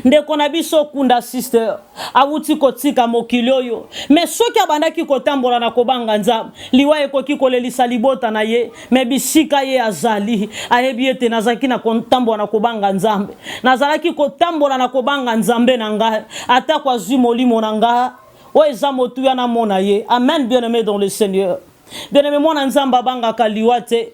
ndeko na biso kunda sister awuti kotika mokili oyo mais soki abandaki kotambola na kobanga nzambe liwa ekoki kolelisa libota na ye mais bisika ye azali ayebi ete nazalaki na kotambola na kobanga nzambe nazalaki kotambola na kobanga nzambe na ngai ata kwa zwi molimo na ngai o eza motuya na mona ye. Amen, bien-aimé dans le Seigneur. Bien-aimé mwana nzambe abangaka liwa te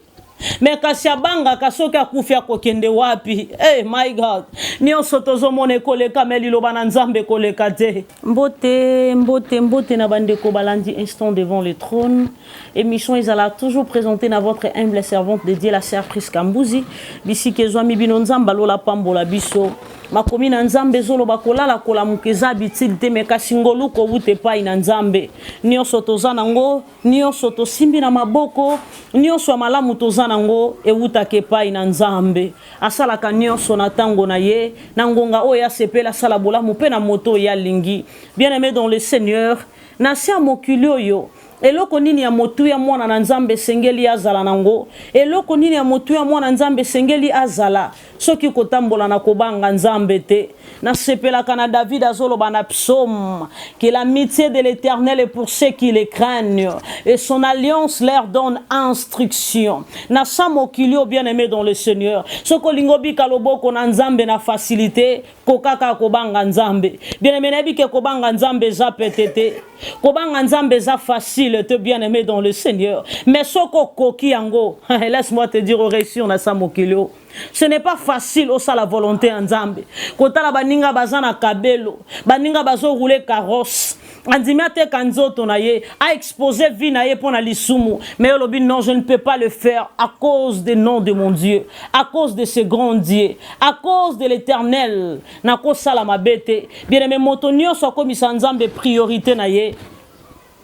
mais kasi abangaka soki akufi akokende wapi. Hey my God, nyonso tozomona ekoleka me liloba na nzambe ekoleka te. Mbote na bandeko balandi instant devant le trône. Émission ezala toujours présentée na votre humble servante de Dieu la sœur Priska Mbuzi bisiki ezwami bino nzamba lola pambola biso makomi na nzambe zoloba kolala kola mukeza bitili te mekasi ngolu ko wute pai na nzambe nyonso toza nango nyonso tosimbi na maboko nyonso malamu toza nango ewutake pai na nzambe asalaka nyonso na tango na ye na ngonga oyo asepela sala bolamu pe na moto ya lingi. Bien-aimé dans le Seigneur, na sia mokili oyo eloko nini ya motu ya mwana na nzambe sengeli azala nango eloko nini ya motu ya mwana nzambe sengeli azala soki kotambola na kobanga nzambe te. Na sepelaka na David azoloba na psaume que l'amitié de l'Éternel est pour ceux qui le craignent et son alliance leur donne instruction. Na samokilio bien-aimé dans le Seigneur soko lingobi kaloboko na nzambe na facilité kokaka kobanga nzambe bien-aimé nabi ke kobanga nzambe za petete kobanga nzambe za facile te bien-aimé dans le Seigneur mais soko koki yango laisse-moi te dire au réussir na samokilio. Ce n'est pas facile au sa la volonté en Nzambe. Kota la baninga bazana kabelo, baninga bazo rouler carrosse. Andimate kanzoto na ye a exposé vie na ye pour na lisumu. Mais lobi non, je ne peux pas le faire à cause des noms de mon Dieu, à cause de ce grand Dieu, à cause de l'Éternel. Na ko sala mabete. Bien aimé motonio so komisa Nzambe priorité na ye.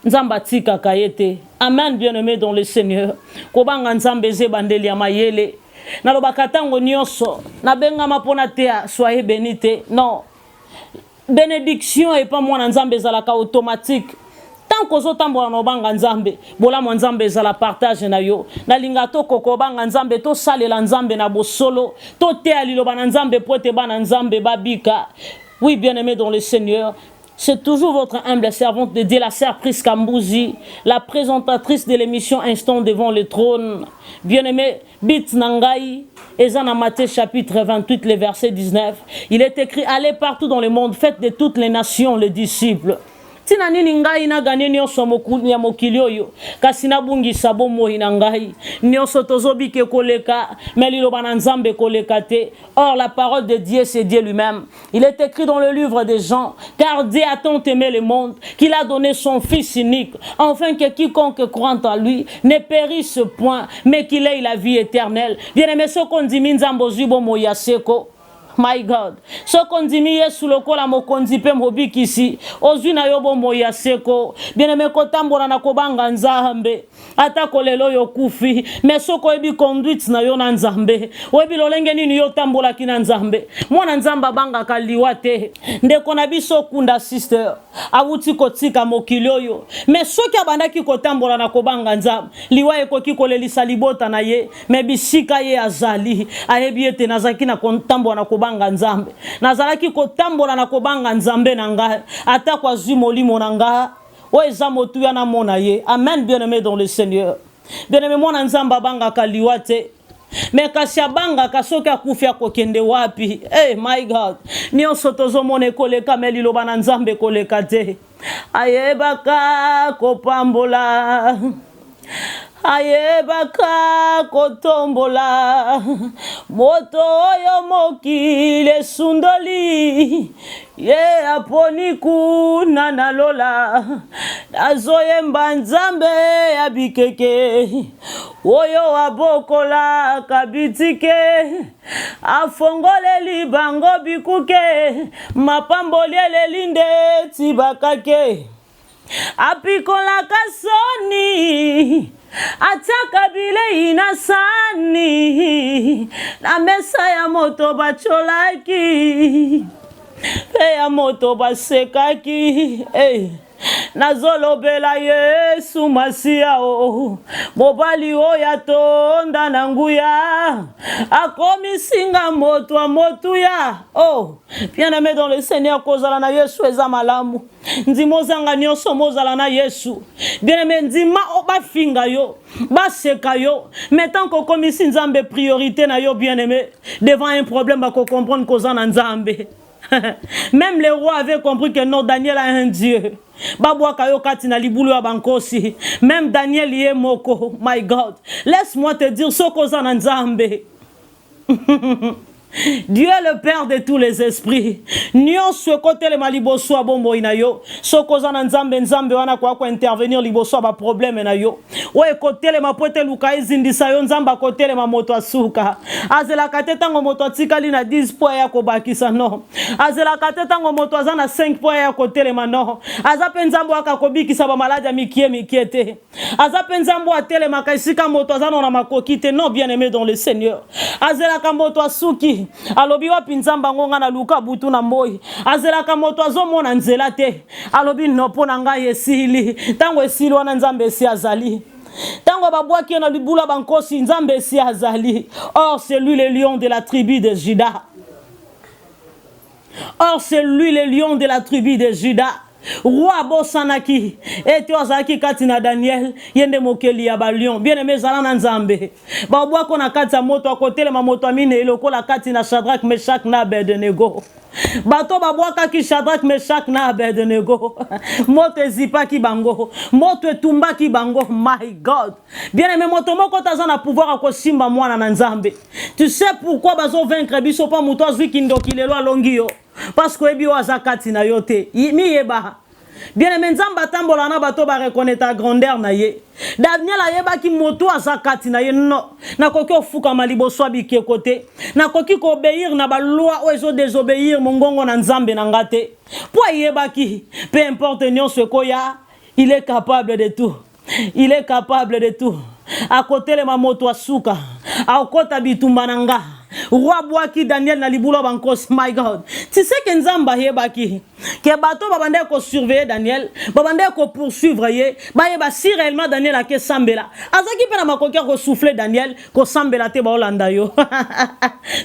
Nzamba tika kayete. Amen, bien-aimé dans le Seigneur. Kobanga Nzambe ze bandeli ya mayele. Na lobaka tango nyonso na benga mapona te soyez béni te. Non, bénédiction et pas mwana nzambe zalaka automatique. Tant que zotambola no banga nzambe bola mo nzambe zala partage na yo na linga to koko banga nzambe to salela nzambe na bosolo to te aliloba na nzambe pote bana nzambe babika. Oui, bien-aimé dans le Seigneur, c'est toujours votre humble servante de Dieu, la sœur Priska Mbuzi, la présentatrice de l'émission Instant devant le trône. Bien-aimé, Bit Nangai, Ezana Matthieu chapitre 28, le verset 19. Il est écrit, allez partout dans le monde, faites de toutes les nations les disciples. Tina nini ngai na gane nyonso mokuli ya mokili oyo kasi na bungisa bomoi na ngai nyonso tozobi ke koleka mais liloba na nzambe koleka te. Or la parole de Dieu c'est Dieu lui-même. Il est écrit dans le livre de Jean, car Dieu a tant aimé le monde qu'il a donné son fils unique afin que quiconque croit en lui ne périsse point mais qu'il ait la vie éternelle. Bien-aimé soko ndimi nzambo zibo moya seko. My God, so kondimi Yesu lokola mokonzi pe mobikisi ozwi na yobo moya seko bien-aimé kotambola na kobanga nzambe ata kolelo yo kufi mais soko ebi conduite na yo na nzambe oyebi lolenge nini yo tambola kina nzambe mwana nzamba banga kaliwa te ndeko na biso kunda sister awuti kotika mokili oyo mais soki abandaki kotambola na kobanga nzambe liwa ekoki kolelisa libota na ye mais bisika ye azali ayebi ete nazalaki na kotambola na kobanga nzambe nazalaki kotambola na kobanga nzambe na ngai ata kwa zwi molimo na ngai o eza motuya na mona ye. Amen, bien-aimé dans le Seigneur. Bien-aimé mwana nzamba bangaka liwa te mais kasi abangaka soki akufi akokende wapi. Hey my God, nyonso tozomona ekoleka me liloba na nzambe ekoleka te. Ayebaka kopambola ayebaka kotombola moto oyo mokile sundoli ye aponi kuna na lola azoyemba nzambe ya bikeke oyo abokola kabitike afongoleli bango bikuke mapamboliele linde tibakake apikola kasoni ataka bile inasani na mesa ya moto bacholaki pe ya moto basekaki nazolobela Yesu Masia o mobali oya tonda na nguya akomisinga motu ya oh bien-aimé dans le Seigneur kozala na Yesu eza malamu ndimo zanga nyonso mozala na Yesu bien-aimé ndima bafinga yo baseka yo mais tant que komisi nzambe priorité na yo bien-aimé devant un problème bako comprendre kozana nzambe. Même les rois avaient compris que non, Daniel a un Dieu. Même Daniel y est moko. My God. Laisse-moi te dire ce qu'on a en Nzambe. Dieu est le Père de tous les esprits. Nyon ce côté le maliboso bombo inayo. Ce qu'on a en Nzambe wana kwa intervenir liboso ba problème na yo. Ouais côté le mapote luka izindisa yo Nzamba côté le mamoto asuka. Azela kateta ngo moto tika li na 10 points ya ko bakisa no. Azela kateta ngo moto azana 5 points ya côté le mano. Azape Nzambo akakobikisa ba malade mikiete. Azape Nzambo atele makaisika moto azana na makokite non bien-aimé dans le Seigneur. Azela kamoto asuki alobi wapi Nzamba ngonga na luka butu na mboi azelaka moto azomona nzela te alobi nopo na ngai esili tango esili wana Nzambe esi azali tango babwaki na libula bankosi Nzambe esi azali. Or c'est lui le lion de la tribu de Juda. Or c'est lui le lion de la tribu de Juda. Roi Bosanaki et Tozaki Katina Daniel yende mokeli ya ba lion bien-aimé zala na Nzambe babwa ko na kati ya moto a côté le mamoto amine eloko la Katina Shadrach Meshach na Abednego bato babwaka ki Shadrach Meshach na Abednego moto zipa ki bango moto etumba ki bango. My God bien-aimé moto moko tazana pouvoir ko simba mwana na Nzambe. Tu sais pourquoi bazo vaincre biso pa muto azwi kindokilelo alongio parce que ebi wazakati na yote mi yeba bien-aimé Nzamba tambola na bato ba reconnaître grandeur na ye. Daniel ayeba ki moto azakati na ye no na koki ofuka maliboso abike côté na koki ko obéir na ba loi o ezo désobéir mongongo na Nzambe na ngate po yeba ki peu importe nyon ce koya il est capable de tout. Il est capable de tout. À côté le mamoto asuka a kota bitumba nanga roi boaki Daniel na libula bankos. My God. Tu sais que Nzamba yebaki que bato babande ko surveiller Daniel babande ko poursuivre ye ba yeba si réellement Daniel a ke sambela azaki pe na makoki ko souffler Daniel ko sambela te ba olanda yo.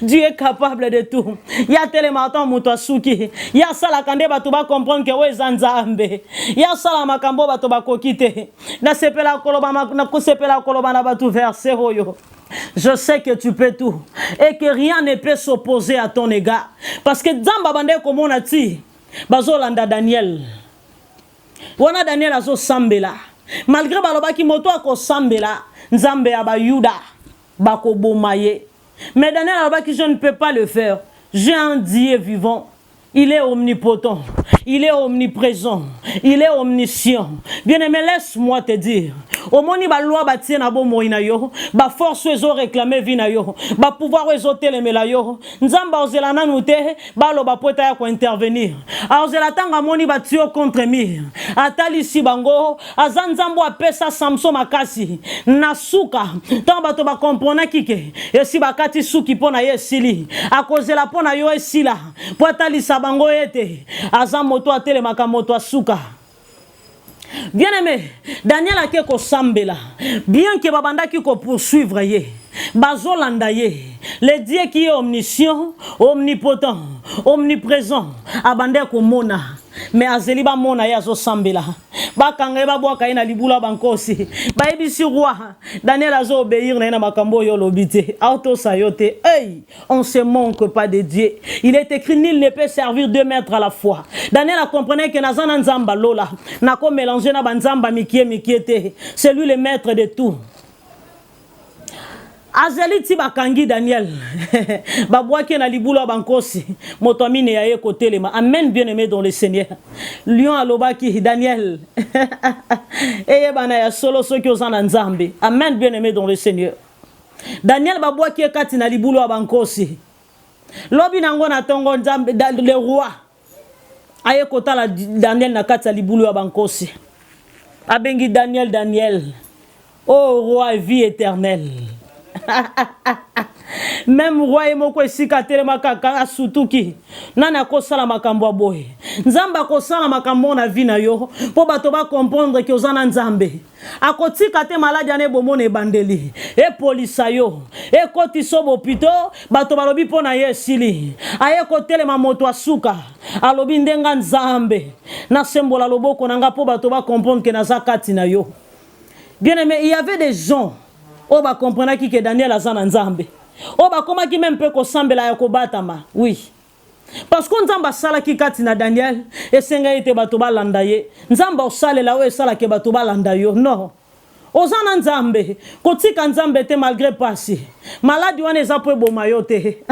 Dieu est capable de tout. Ya telema ata muto asuki ya sala kande bato ba comprendre que we Nzambe ya sala makambo bato ba kokite na sepela koloba na ko sepela koloba na bato verset hoyo. Je sais que tu peux tout et que rien ne peut s'opposer à ton égard. Parce que Nzamba bande comme on a dit, bazolanda Daniel. Wana Daniel azo sambela. Malgré baloba ki moto ako sambela, Nzambe aba Yuda bako bomaye. Mais Daniel aloba ki je ne peux pas le faire. J'ai un Dieu vivant. Il est omnipotent, il est omniprésent, il est omniscient. Bien-aimé, laisse-moi te dire. Au moni ba loi ba tie na bo moina yo, ba force ezo réclamer vina yo, ba pouvoir ezo telemela yo. Nzamba ozela nanu te, ba lo ba pota ya ko intervenir. A ozela tanga moni ba tio contre mir. Atali si bango, azanzambo apesa Samson makasi. Nasuka, tant ba to ba comprendre kike. Et si ba kati suki pona yesili, a kozela pona yo esila. Potali bango ete azam moto atele makamoto asuka. Bien-aimé, Daniel a ke ko sambela bien que babanda ki ko poursuivre ye bazolanda ye le Dieu qui est omniscient, omnipotent, omniprésent abande ko mona mais azeli ba mona ya zo sambela bakanga ba bwaka ina libula bankosi ba ebisi roi Daniel azo obéir na makambo yo lobité auto sayote. Hey, on se manque pas de Dieu. Il est écrit nul ne peut servir deux maîtres à la fois. Daniel a compris que nazana nzamba lola na ko mélanger na banzamba mikiete. C'est lui le maître de tout. Azeli ti bakangi Daniel babwaki na libula bankosi moto amine ya ye kotelema. Amen, bien-aimé dans le Seigneur. Lion alobaki Daniel eye bana ya solo soki ozana Nzambe. Amen, bien-aimé dans le Seigneur. Daniel babwaki kati na libula bankosi lobi nango na tongo Nzambe le roi aye kotala Daniel na kati ya libula bankosi abengi Daniel. Oh roi, vie éternelle. Même roi moko esika telema kaka sutuki nana ko sala makambo boye Nzamba kosala makambo na vie na yo po bato ba comprendre que ozana nzambe. Akotika te maladi ane bomone bandeli. E polisa yo. E koti sobo pito bato balobi pona ye sili. Aye kotele mamoto asuka. Alobi ndenga nzambe. Na sembola loboko nanga po bato ba comprendre que naza kati na yo. Bien aimé, il y avait des gens au ba comprendre qui que Daniel azana nzambe. Au ba koma ki même peut ko sambela ya ko batama. Oui. Parce qu'on nzamba sala ki kati na Daniel et senga ete bato ba landa ye. Nzamba osale la we sala ke bato ba landa yo. Non. Ozana nzambe, kotika nzambe te malgré passé. Maladi wana eza po boma yo te.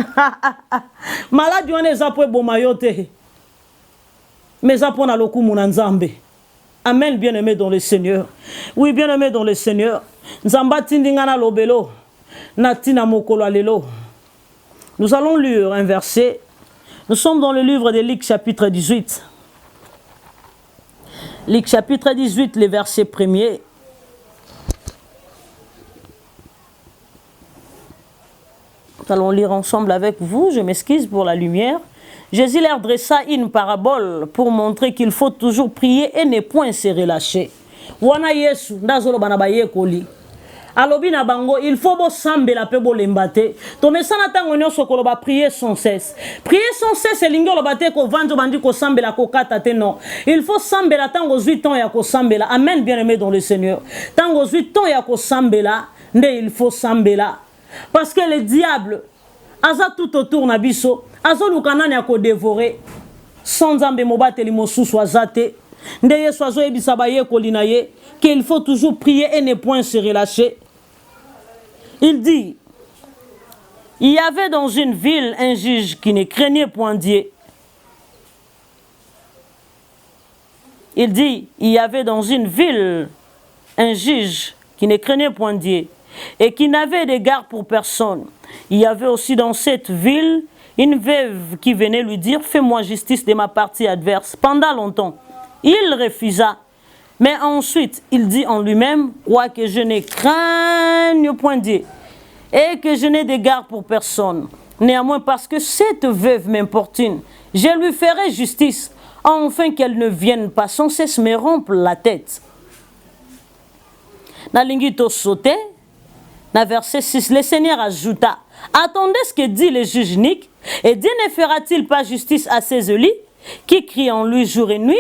Maladi wana eza po boma yo te. Mais za pona lokumu na nzambe. Amen, bien-aimé dans le Seigneur. Oui, bien-aimé dans le Seigneur. Nzamba tindingana lobelo. Natina mokolo alelo. Nous allons lire un verset. Nous sommes dans le livre de Luc chapitre 18. Luc chapitre 18, le verset 1er. Nous allons lire ensemble avec vous. Je m'excuse pour la lumière. Jésus leur dressa une parabole pour montrer qu'il faut toujours prier et ne point se relâcher. Wana Yesu ndazolo bana baye koli. Alobi na bango, il faut bo sambe la pe bo lembate. To mesana tango nyonso ko loba prier sans cesse. Prier sans cesse elingo loba te ko vanjo bandi ko sambe la ko kata te non. Il faut sambe la tango 8 ans ya ko sambe la. Amen, bien-aimé dans le Seigneur. Tango 8 ans ya ko sambe la, nde il faut sambe la. Parce que le diable aza tout autour na biso, azo lukana ya ko dévorer. Sans ambe mobate li mosusu azate. Nde Yesu azo ebisa ba ye kolina ye qu'il faut toujours prier et ne point se relâcher. Il dit, il y avait dans une ville un juge qui ne craignait point Dieu. Il dit, il y avait dans une ville un juge qui ne craignait point Dieu et qui n'avait d'égard pour personne. Il y avait aussi dans cette ville une veuve qui venait lui dire, fais-moi justice de ma partie adverse. Pendant longtemps, il refusa. Mais ensuite, il dit en lui-même, quoique je ne craigne point Dieu et que je n'ai d'égard pour personne. Néanmoins, parce que cette veuve m'importune, je lui ferai justice, afin qu'elle ne vienne pas sans cesse me rompre la tête. Dans l'ingito sauté, dans verset 6, le Seigneur ajouta, attendez ce que dit le juge Nick, et Dieu ne fera-t-il pas justice à ces élus qui crient en lui jour et nuit?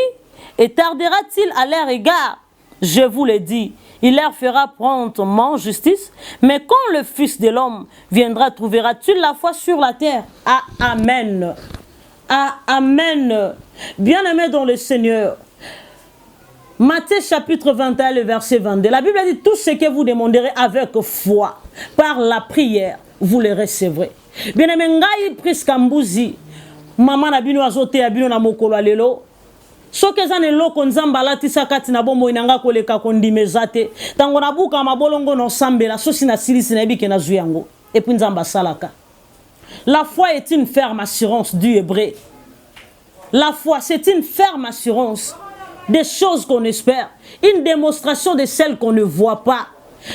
Et tardera-t-il à leur égard? Je vous le dis, il leur fera promptement justice. Mais quand le Fils de l'homme viendra, trouvera-t-il la foi sur la terre? Ah, amen. Ah, amen. Bien-aimé dans le Seigneur. Matthieu chapitre 21, le verset 22. La Bible dit, tout ce que vous demanderez avec foi, par la prière, vous le recevrez. Bien-aimé, ngai priskambuzi, maman na bino azote ya bino na mokolo alelo. Soke zane loko nzamba latisa kati na bombo inanga koleka kondimezate. Tango na buka mabolongo no sambela sosi na silisi na ebike na zuyango. Et puis nzamba salaka. La foi est une ferme assurance du hébreu. La foi, c'est une ferme assurance des choses qu'on espère. Une démonstration de celles qu'on ne voit pas.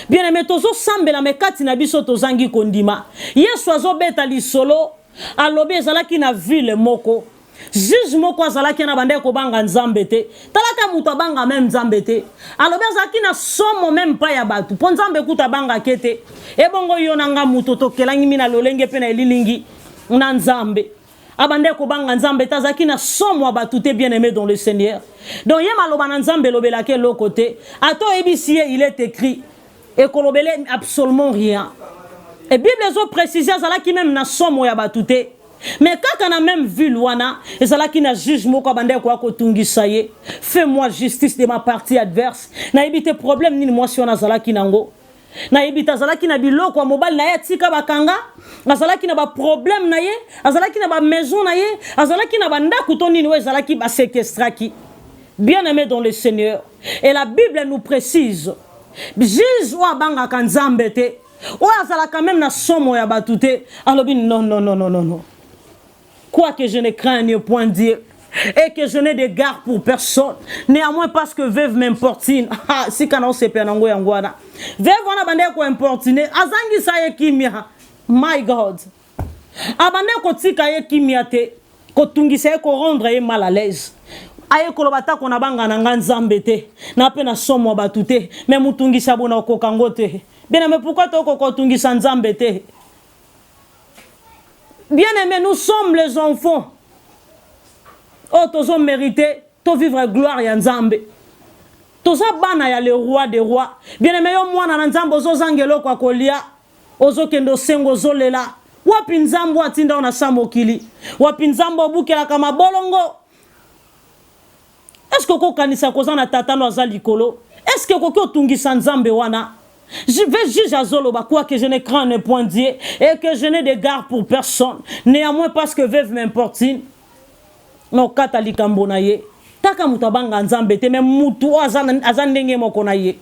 Bien aimé, tozo sambela me kati na biso tozangi kondima. Yesu azo beta li solo. Alobi ezalaki na ville moko. Juge moko azalaki na bande ko banga nzambe te. Talata muto banga même nzambe te. Alobi azalaki na somo même pa ya batu. Po nzambe kuta banga kete. E bongo yo nanga muto to kelangi mina lolenge pe na elilingi na nzambe. Abande ko banga nzambe tazaki na somo batu te bien-aimé dans le Seigneur. Donc yema loba na nzambe lobela ke lo côté. Ato ebisie il est écrit et kolobele absolument rien. Et Bible zo préciser azalaki même na somo ya batu te. Mais quand on a même vu Luana, et c'est là qu'il a juge moko bande ko akotungi saye. Fais-moi justice de ma partie adverse. Na ebite problème ni moi si on a zalaki nango. Na ebita zalaki na biloko mobile na ya tika bakanga. Na zalaki na ba problème na ye, azalaki na ba maison na ye, azalaki na banda kutoni ni we zalaki ba séquestraki. Bien-aimé dans le Seigneur. Et la Bible nous précise. Juge wa banga kanzambe te. Ou azalaka même na somo ya batute. Alobi non. Quoique je ne craigne point Dieu et que je n'ai d'égard pour personne. Néanmoins parce que veuve m'importune. Ah, si kana se penango yangwana. Veuve wana bande ko importuner. Azangi sa ye kimia. My God. Abande ko tika ye kimia te. ko tungisa ko rendre ye mal à l'aise. Aye kolobata ko na banga na nzambe te na pe na somo batu te mais mutungisa bona ko kangote. Bien mais pourquoi to ko tungisa nzambe te? Bien aimé, nous sommes les enfants. Oh, tous ont mérité de vivre gloire ya nzambe. Tous bana ya le roi des rois. Bien aimé, yo mwana na nzambe ozo zangelo kwa kolia. Ozo kendo sengo zolela. Wapi nzambo atinda ona samokili. Wapi nzambo bukela kama bolongo. Est-ce que ko kanisa kozana tatano azali kolo? Est-ce que ko tungisa nzambe wana? Je vais juger à Zoloba quoi que je ne crains ne point Dieu et que je n'ai d'égard pour personne. Néanmoins parce que veuve m'importune. Non katolika mbonaye. Taka mutabanga nzambe te même mutu azandenge moko na ye.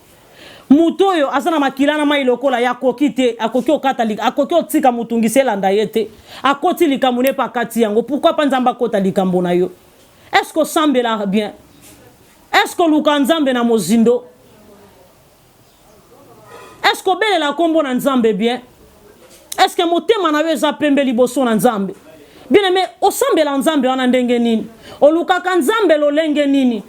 Mutu yo azana makilana mai lokola ya kokite akokyo katolika akokyo tika mutungisela ndayete. Akoti likamune pa kati yango. Pourquoi pas nzamba katolika mbonayo? Est-ce que sambela bien? Est-ce que luka nzambe na mozindo? Est-ce que belle la combo na nzambe bien? Est-ce que motema na weza pembe liboso na nzambe? Bien aimé, o sambe la nzambe wana ndenge nini? O lukaka nzambe lo lenge nini?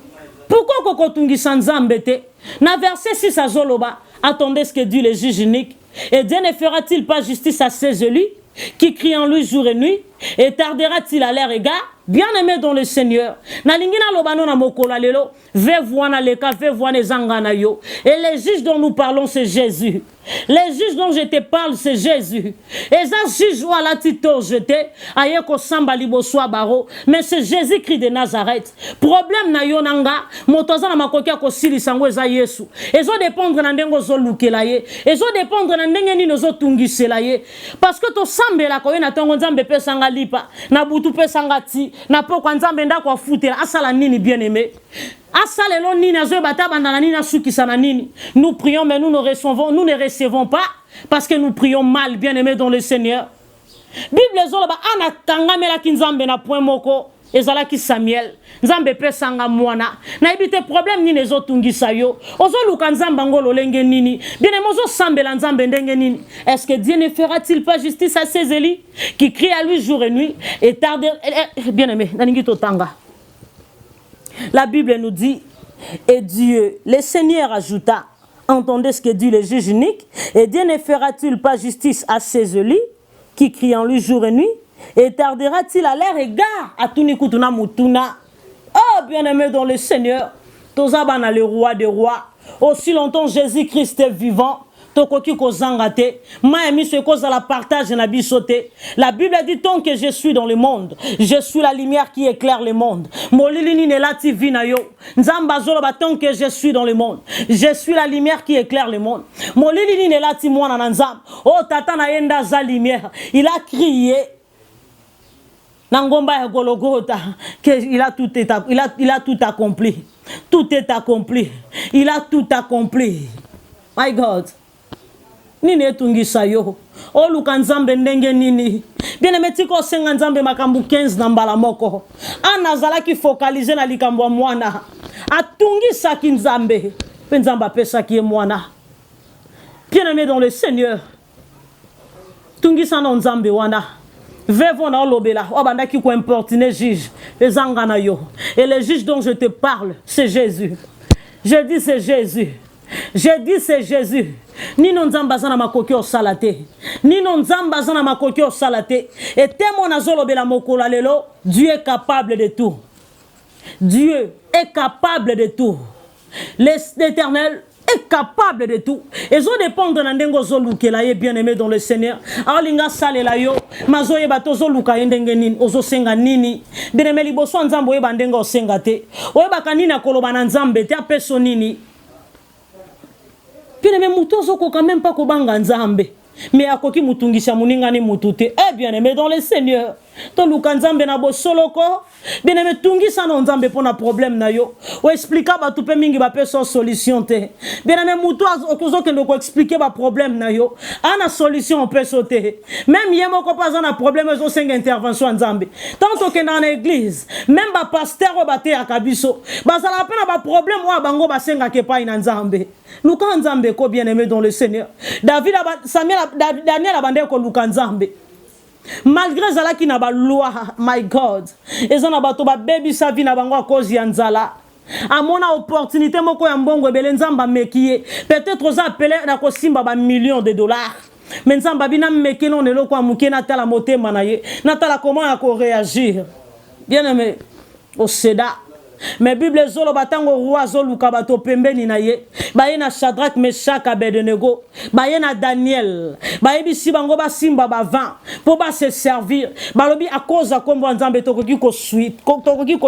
Pourquoi koko tungisa nzambe te? Na verset 6 à Zoloba, attendez ce que dit le juge unique. Et Dieu ne fera-t-il pas justice à ses élus qui crient en lui jour et nuit? Et tardera-t-il à leur égard? Bien aimé dans le Seigneur. Na lingina lobano na mokola lelo, ve voana leka, ve voana zangana yo. Et les juges dont nous parlons, c'est Jésus. Les juges dont je te parle, c'est Jésus. Et ça, juge ou à la tito jeté, aye ko samba liboso baro, mais c'est Jésus-Christ de Nazareth. Problème na yo nanga, motoza na makokia ko sili sango eza Yesu. Ezo dépendre na ndengo zo lukela ye. Ezo dépendre na ndenge ni nozo tungisela ye. Parce que to sambela ko na tongo nzambe pe sanga lipa, na butu pe sanga ti, na poko nzambe nda ko futela asala nini bien aimé. Nous prions mais nous ne recevons pas parce que nous prions mal, bien aimés dans le Seigneur. Bible zoloba ana tangamela kinzambe na point moko ezala ki Samuel nzambe pesanga mwana na ebite problème ni nezo tungisa yo ozo luka nzamba ngolo lenge nini bien aimé ozo sambela nzambe ndenge nini. Est-ce que Dieu ne fera-t-il pas justice à ses élus qui crient à lui jour et nuit et tarde bien aimé naningi totanga. La Bible nous dit, et Dieu, le Seigneur ajouta, entendez ce que dit le juge unique, et Dieu ne fera-t-il pas justice à ses élus qui crient en lui jour et nuit, et tardera-t-il à leur égard à Tunikutuna Mutuna? Oh, bien-aimé dans le Seigneur, Tozabana le roi des rois, aussi longtemps Jésus-Christ est vivant, Tokoki kozangate, maemi se cause à la partage na bisote. La Bible dit tant que je suis dans le monde, je suis la lumière qui éclaire le monde. Molilini ne lati vina yo. Nzamba zoloba tant que je suis dans le monde, je suis la lumière qui éclaire le monde. Molilini ne lati mwana na nzamba. Oh tata na yenda za lumière. Il a crié. Nangomba ya Golgotha que il a tout accompli. Tout est accompli. Il a tout accompli. My God. Nini etungisa yo o luka nzambe ndenge nini bien aimé tiko senga nzambe makambu 15 na mbala moko anazala ki focaliser na likambo mwana atungisa ki nzambe pe nzamba pesa ki mwana bien aimé dans le Seigneur tungisa na nzambe wana vevo na olobela obanda ki ko importuner juge ezanga na yo et le juge dont je te parle c'est Jésus. Je dis c'est Jésus. Je dis c'est Jésus. Nino nzamba zana makoki o salate. Nino nzamba zana makoki o salate. Et temo na zolo bela mokola lelo, Dieu est capable de tout. Dieu est capable de tout. L'Éternel est capable de tout. Et zo dépendre na ndengo zo lukela ye bien aimé dans le Seigneur. Alinga salela yo, mazo ye bato zo luka ndenge nini, ozo senga nini. Bien aimé liboso nzambo ye bandenga o senga te. Oye bakanina koloba na nzambe te apeso nini. Bien aimé mutozo ko quand même pas ko banga nzambe mais akoki mutungisa muningani mutute. Eh bien aimé dans le Seigneur to luka nzambe na bo soloko bien aimé tungisa na nzambe pona problème na yo o expliquer ba tupe mingi ba peso solution te bien aimé muto okozo kendo ko expliquer ba problème na yo ana solution peso te même yemo ko pas na problème zo senga intervention nzambe tant que dans l'église même ba pasteur o ba te akabiso ba sala pena ba problème wa bango ba senga ke pa ina nzambe luka nzambe ko bien aimé dans le Seigneur. Daniel abande ko luka nzambe malgré zala qui n'a pas loi, my God, et ça n'a pas tout baby sa vie n'a pas encore cause yanzala. À mon opportunité moko ya mbongo ebele nzamba mekiye peut-être aux appelé na ko simba ba millions de dollars mais nzamba bina meki non eloko amuke na tala motema na ye na tala comment ya ko réagir bien aimé au seda mais Bible zolo batango roi zoluka bato pembeni na ye baye na Shadrach Meshach Abednego baye na Daniel baye bisi bango ba simba ba 20 pour ba se servir balobi à cause à kombo nzambe tokoki ko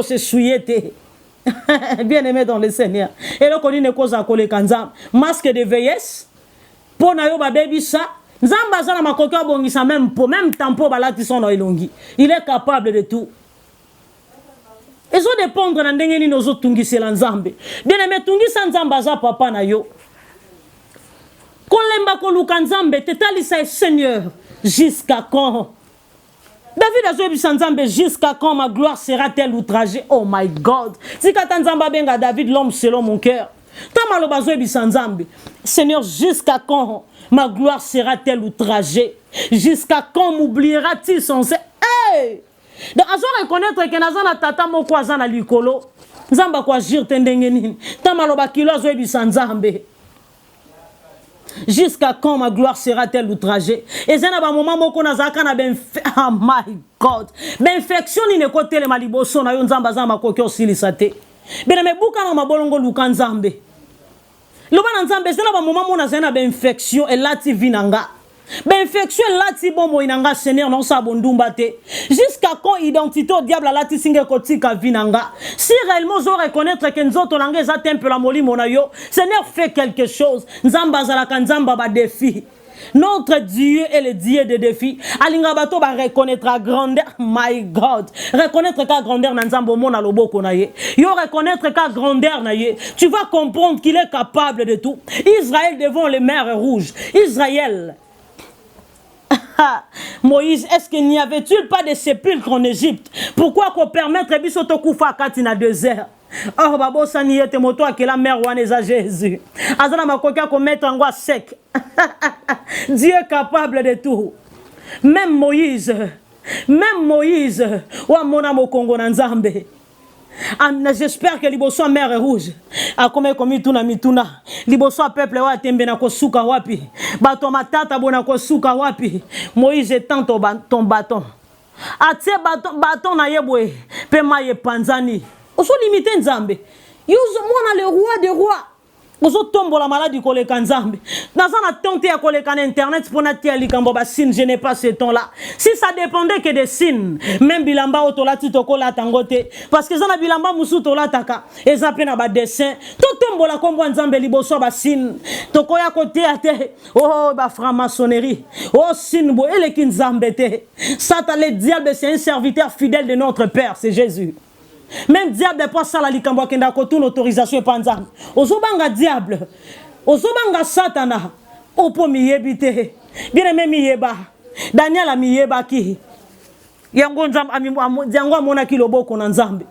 se souiller. Bien aimé dans le Seigneur. Et là, on dit cause à coller kanzam. Masque de vieillesse. Pour nayo ba baby ça. Nzamba zana makoka bongisa même pour même tempo balati son no ilongi. Il est capable de tout. Et ça dépendre na ndenge ni nozo tungisela nzambe. Bien aimé tungisa nzamba za papa na yo. Kolemba ko luka nzambe tetalisa Seigneur jusqu'à quand? David a joué jusqu'à quand ma gloire sera-t-elle outragée? Oh my God. Si Katanzamba benga David l'homme selon mon cœur. Tamaloba joué Seigneur, jusqu'à quand ma gloire sera-t-elle outragée? Jusqu'à quand m'oubliera-t-il sans cesse? Hey! Donc, à ce reconnaître que Nazana tata moko azana likolo. Nzamba kwa jir tendengeni. Tamaloba kilo joué bisanzambe. Jusqu'à quand ma gloire sera-t-elle outragée? Et c'est un moment où on a oh my God. L'infection n'est pas telle maliboso na yonzamba zamba kokyo silisate. Mais me buka na mabolongo lukanzambe. Loba nzambe c'est un moment où on a une infection et là tu vinanga. Infection là ti bombo inanga Seigneur non sa bondumba te. Jusqu'à quand identité au diable là ti singe kotika vinanga. Si réellement je reconnaître que nous autres langues ça temple la moli monayo, Seigneur fait quelque chose. Nzamba za la kanzamba ba défi. Notre Dieu est le Dieu des défis. Alinga bato ba reconnaître la grandeur, my God. Reconnaître ka grandeur na nzambo mona loboko na ye. Yo reconnaître ka grandeur na ye. Tu vas comprendre qu'il est capable de tout. Israël devant les mers rouges. Israël. Moïse, est-ce qu'il n'y avait-il pas de sépulcres en Égypte? Pourquoi qu'on permettre bisoto kufa kati na désert? Oh babo sani yete moto akela mère waneza Jésus. Azana makoka ko mettre en sec. Dieu est capable de tout. Même Moïse, wa mona mokongo na nzambe. J'espère que liboso mer rouge a comme mituna mituna liboso peuple wa tembe na kosuka wapi bato matata bona kosuka wapi Moïse tend ton bâton atie bâton na yebwe pe maye panzani oso limiter nzambe yuzo mona le roi des rois oso tombo la maladie koleka nzambe dans un attente à koleka na internet pour na tia likambo ba signe je n'ai pas ce temps là si ça dépendait que des signes même bilamba otolati tokola tangote parce que ça na bilamba musu tolataka ezape na ba dessin to tombo la kombo nzambe liboso ba signe tokoya côté ate oh ba franc-maçonnerie oh signe bo ele kinzambe te Satan le diable c'est un serviteur fidèle de notre Père c'est Jésus. Même diable pas ça la likambo kenda ko tune autorisation panzam. Ozobanga diable. Ozobanga satana. Opo miyebite. Bien aimé miyeba. Daniel a miyeba ki. Yango nzam yango mona ki loboko na nzambe.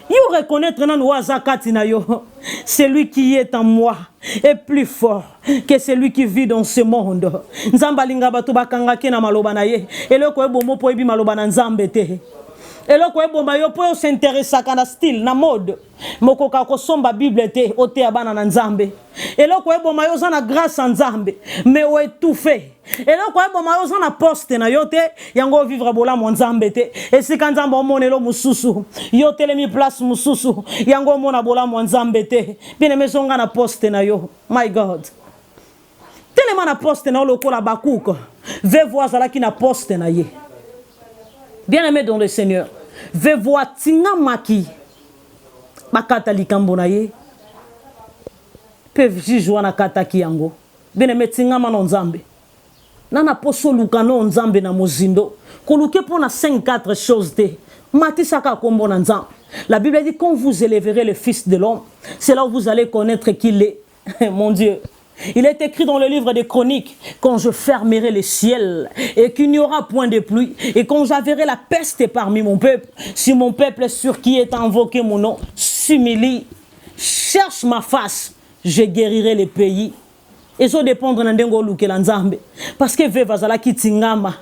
You reconnaître nan wazakati na yo. Celui qui est en moi est plus fort que celui qui vit dans ce monde. Nzamba linga batu bakanga ke na maloba na ye. Eloko ebomo po ebi maloba na nzambe te. Et là, quand on s'intéresse à la style, na mode, moko kako somba Bible te, ote abana na nzambe. Et là, quand on a grâce en nzambe, mais on est tout fait. Et là, quand on a poste na yote, yango vivre bola mon nzambe te. Et si quand nzambe monelo mususu, yote le mi place mususu, yango mona bola mon nzambe te. Bien aimé zonga na poste na yo, my God. Tellement na poste na loko la bakuko, ve voir zala ki na poste na ye. Bien aimé dans le Seigneur, ve voir tinga maki bakata likambo na ye peuvent jijwa na kata kiyango. Bien aimé tinga manon nzambe nana poso lukano nzambe na mozindo koluke pona 5-4 choses te matisaka kombo na nzambe. La Bible dit quand vous élèverez le Fils de l'homme, c'est là où vous allez connaître qu'il est. Mon Dieu. Il est écrit dans le livre des Chroniques, quand je fermerai les ciels et qu'il n'y aura point de pluie et quand j'enverrai la peste parmi mon peuple, si mon peuple sur qui est invoqué mon nom s'humilie, cherche ma face, je guérirai les pays. Et ça dépend de l'Ndengo Luke Lanzambe. Parce que Veva Zala Kitingama.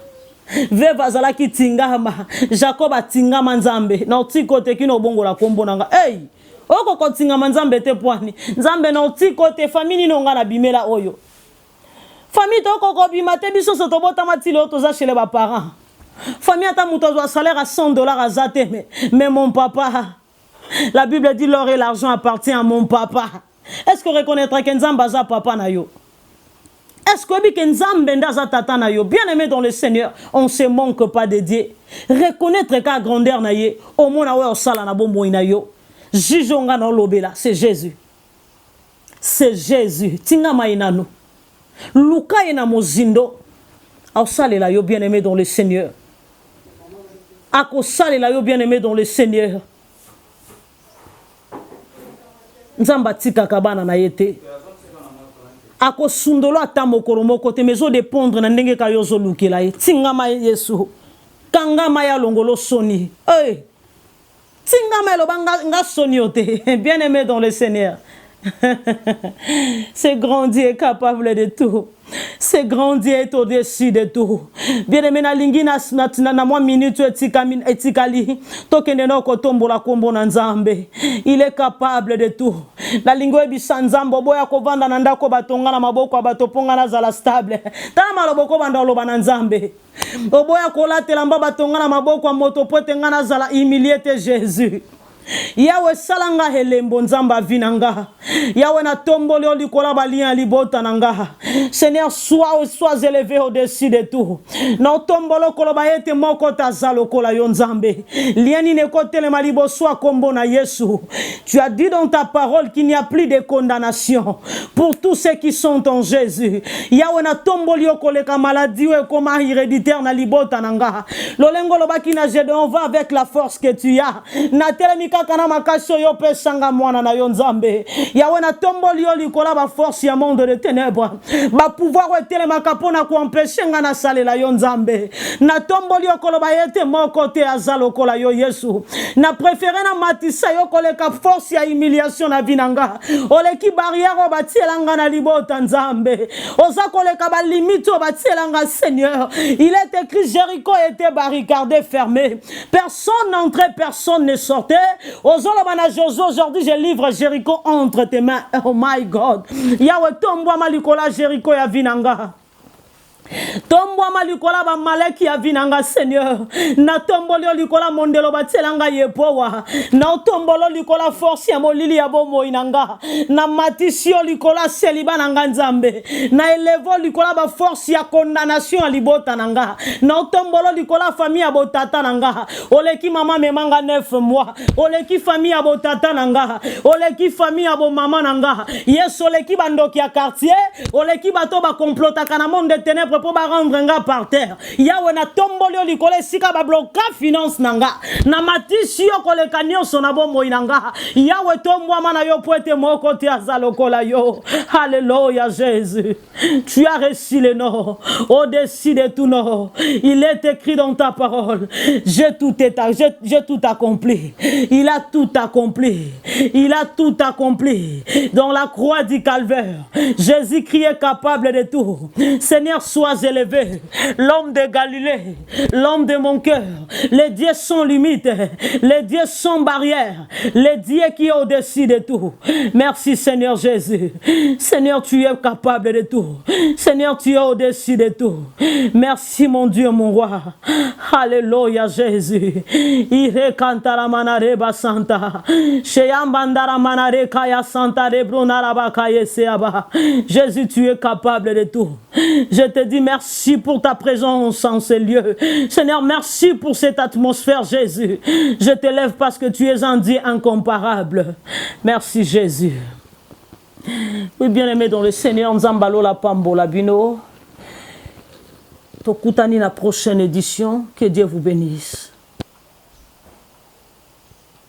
Veuve azalaki tingama, Jacob atingama nzambe. Na otiko te kino bongo la kombo nanga. Hey! Oko kotingama nzambe te poani. Nzambe na otiko te famille nonga na bimela oyo. Famille to koko bima te biso soto bota matilo toza chez les parents. Famille ata muto a salaire à $100 à zate mais mon papa. La Bible dit l'or et l'argent appartient à mon papa. Est-ce que reconnaîtra que nzamba za papa na yo? Est-ce que nzambe ndaza tata na yo? Bien aimé dans le Seigneur, on se manque pas de Dieu. Reconnaître ka grandeur na ye, au mona we osala na bombo na yo. Jijonga na lobela, c'est Jésus. C'est Jésus. Tinga mainano. Luka ena mozindo. Osale la yo bien aimé dans le Seigneur. Ako sale la yo bien aimé dans le Seigneur. Nzamba tika kabana na yete. Ako sundolo ata mokoro moko te mezo dépendre na ndenge ka yo zo lukela ye. Tingama Yesu. Kangama ya longolo soni. Hey. Tingama lo banga nga soni ote. Bien aimé dans le Seigneur. C'est grand Dieu est capable de tout. C'est grand Dieu est au-dessus de tout. Bien aimé na lingi na mwa minute etikali tokende na kotombola kombo na nzambe. Il est capable de tout. Na lingo ebisa nzambo boya kovanda na ndako batonga na maboko abatoponga na zala stable. Tala maloboko banda loba na nzambe. Oboya kolatela mba batonga na maboko moto pote ngana zala humilié Jésus. Yawe salanga helembo nzamba vinanga. Yawe na tomboli olikola balien libota nanga. Seigneur, sois élevé au-dessus de tout. Na tombolo koloba ete moko tazalo kola yo nzambe. Lieni ne kotele malibo soit kombo na Yesu. Tu as dit dans ta parole qu'il n'y a plus de condamnation pour tous ceux qui sont en Jésus. Yawe na tomboli okoleka maladie ou koma héréditaire na libota nanga. Lolengo lobaki na Gédéon, va avec la force que tu as. Na telemika kana makaso yo pesanga mwana na yo nzambe. Yawe na tomboli yo likola ba force ya monde de ténèbres. Ba pouvoir etele makapona ko empêcher nga na salela yo nzambe. Na tomboli yo koloba yete moko te azalo kola yo Yesu. Na préféré na matisa yo koleka force ya humiliation na vinanga. Oleki barrière o batielanga na libota nzambe. Oza koleka ba limite o batielanga Seigneur. Il est écrit Jéricho était barricadé, fermé. Personne n'entrait, personne ne sortait. Aujourd'hui, je livre Jéricho entre tes mains. Oh my God. Yahweh, tombe ma likola Jéricho ya vinanga. Tombo malikola ba maleki ya vinanga Seigneur. Na tombolo likola mondelo batelanga yepowa. Na tombolo likola force ya molili ya bomo inanga. Na matisio likola seliba nanga nzambe. Na elevo likola ba force ya condamnation ya libota nanga. Na tombolo likola famille ya botata nanga. Oleki mama memanga 9 mois. Oleki famille ya botata nanga. Oleki famille ya bo mama nanga. Yes oleki bandoki ya quartier. Oleki bato ba complota kana monde de ténèbres pour ba rendre nga par terre. Yawe na tombolio likole sika ba bloka finance nanga. Na matisi yo kole kanyo sona bombo inanga. Yawe tombwa mana yo poete moko te azalokola yo. Alléluia Jésus. Tu as reçu le nom au-dessus de tout nom. Il est écrit dans ta parole. J'ai tout accompli. Il a tout accompli. Il a tout accompli. Dans la croix du calvaire, Jésus-Christ est capable de tout. Seigneur, sois élevé. L'homme de Galilée, l'homme de mon cœur. Les dieux sont limites. Les dieux sont barrières. Les dieux qui est au-dessus de tout. Merci Seigneur Jésus. Seigneur, tu es capable de tout. Seigneur, tu es au-dessus de tout. Merci mon Dieu, mon roi. Alléluia Jésus. Ire kantara manare basanta. Sheyambandara manare kaya santa rebrunara bakaye seaba. Jésus, tu es capable de tout. Je te dis merci pour ta présence en ces lieux. Seigneur, merci pour cette atmosphère, Jésus. Je te lève parce que tu es un Dieu incomparable. Merci, Jésus. Oui, bien-aimé dans le Seigneur, Nzambalo la Pambo la Bino. Tokutani la prochaine édition. Que Dieu vous bénisse.